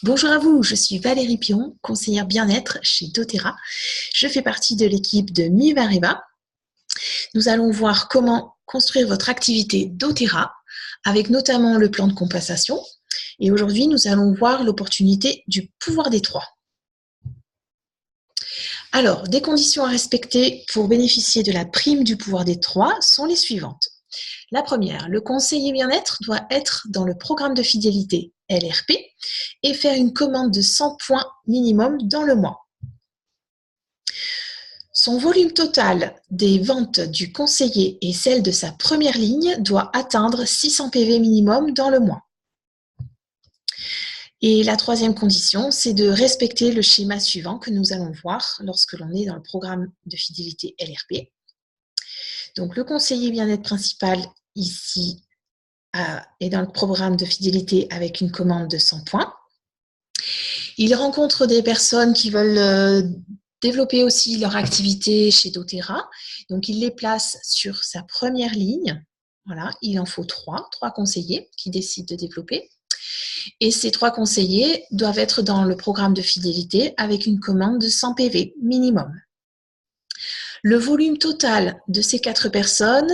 Bonjour à vous, je suis Valérie Piron, conseillère bien-être chez doTERRA. Je fais partie de l'équipe de Mivareva. Nous allons voir comment construire votre activité doTERRA avec notamment le plan de compensation. Et aujourd'hui, nous allons voir l'opportunité du pouvoir des trois. Alors, des conditions à respecter pour bénéficier de la prime du pouvoir des trois sont les suivantes. La première, le conseiller bien-être doit être dans le programme de fidélité LRP et faire une commande de 100 points minimum dans le mois. Son volume total des ventes du conseiller et celle de sa première ligne doit atteindre 600 PV minimum dans le mois. Et la troisième condition, c'est de respecter le schéma suivant que nous allons voir lorsque l'on est dans le programme de fidélité LRP. Donc, le conseiller bien-être principal ici est dans le programme de fidélité avec une commande de 100 points. Il rencontre des personnes qui veulent développer aussi leur activité chez doTERRA. Donc, il les place sur sa première ligne. Voilà, il en faut trois conseillers qui décident de développer. Et ces 3 conseillers doivent être dans le programme de fidélité avec une commande de 100 PV minimum. Le volume total de ces 4 personnes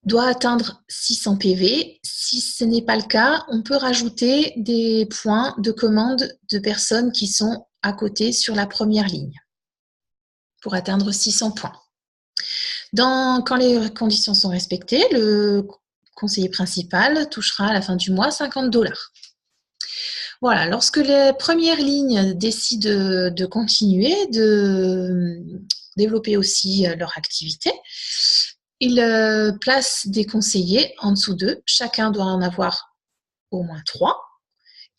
doit atteindre 600 PV. Si ce n'est pas le cas, on peut rajouter des points de commande de personnes qui sont à côté sur la première ligne pour atteindre 600 points. Quand les conditions sont respectées, le conseiller principal touchera à la fin du mois 50 $. Voilà, lorsque les premières lignes décident de continuer, de développer aussi leur activité, ils placent des conseillers en dessous d'eux. Chacun doit en avoir au moins 3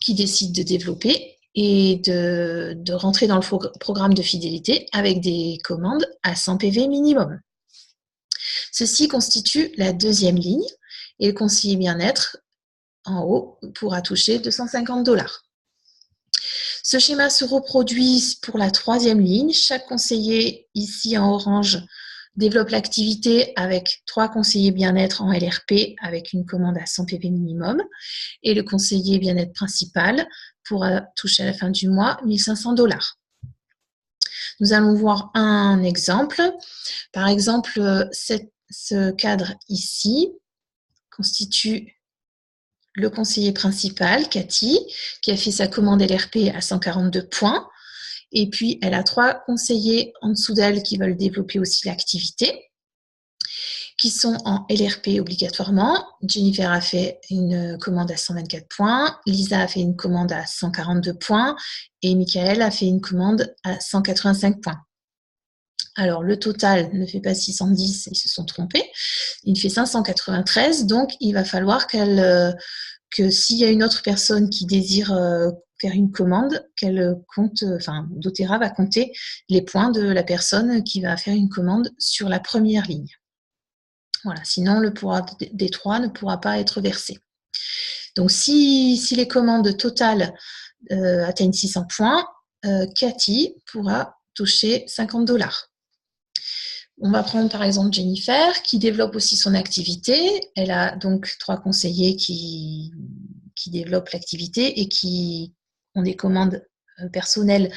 qui décident de développer et de rentrer dans le programme de fidélité avec des commandes à 100 PV minimum. Ceci constitue la deuxième ligne et le conseiller bien-être en haut pourra toucher 250 $. Ce schéma se reproduit pour la troisième ligne. Chaque conseiller, ici en orange, développe l'activité avec 3 conseillers bien-être en LRP avec une commande à 100 PV minimum. Et le conseiller bien-être principal pourra toucher à la fin du mois 1500 $. Nous allons voir un exemple. Par exemple, ce cadre ici constitue le conseiller principal, Cathy, qui a fait sa commande LRP à 142 points. Et puis, elle a 3 conseillers en dessous d'elle qui veulent développer aussi l'activité, qui sont en LRP obligatoirement. Jennifer a fait une commande à 124 points, Lisa a fait une commande à 142 points et Michael a fait une commande à 185 points. Alors, le total ne fait pas 610, ils se sont trompés. Il fait 593, donc il va falloir que s'il y a une autre personne qui désire faire une commande, qu'elle compte, doTERRA va compter les points de la personne qui va faire une commande sur la première ligne. Voilà, sinon le pouvoir des 3 ne pourra pas être versé. Donc, si les commandes totales atteignent 600 points, Cathy pourra toucher 50 $. On va prendre par exemple Jennifer qui développe aussi son activité. Elle a donc 3 conseillers qui développent l'activité et qui ont des commandes personnelles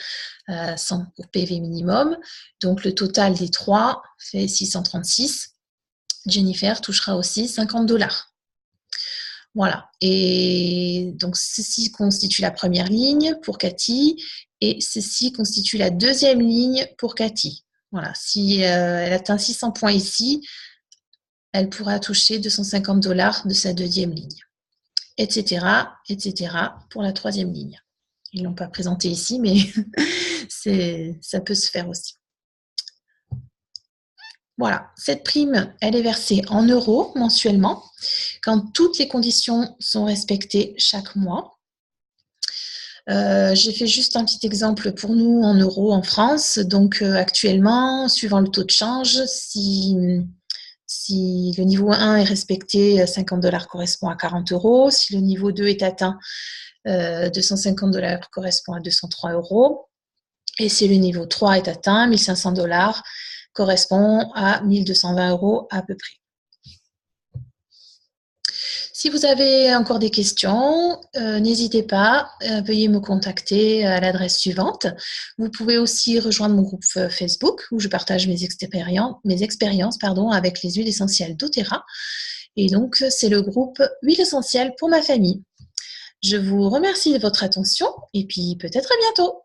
sans PV minimum. Donc le total des 3 fait 636. Jennifer touchera aussi 50 $. Voilà. Et donc ceci constitue la première ligne pour Cathy et ceci constitue la deuxième ligne pour Cathy. Voilà, si elle atteint 600 points ici, elle pourra toucher 250 $ de sa deuxième ligne, etc., pour la troisième ligne. Ils ne l'ont pas présenté ici, mais ça peut se faire aussi. Voilà, cette prime, elle est versée en euros mensuellement, quand toutes les conditions sont respectées chaque mois. J'ai fait juste un petit exemple pour nous en euros en France. Donc actuellement, suivant le taux de change, si le niveau 1 est respecté, 50 $ correspond à 40 €. Si le niveau 2 est atteint, 250 $ correspond à 203 €. Et si le niveau 3 est atteint, 1500 $ correspond à 1220 € à peu près. Si vous avez encore des questions, n'hésitez pas, veuillez me contacter à l'adresse suivante. Vous pouvez aussi rejoindre mon groupe Facebook où je partage mes expériences avec les huiles essentielles doTERRA. Et donc, c'est le groupe Huile essentielle pour ma famille. Je vous remercie de votre attention et puis peut-être à bientôt.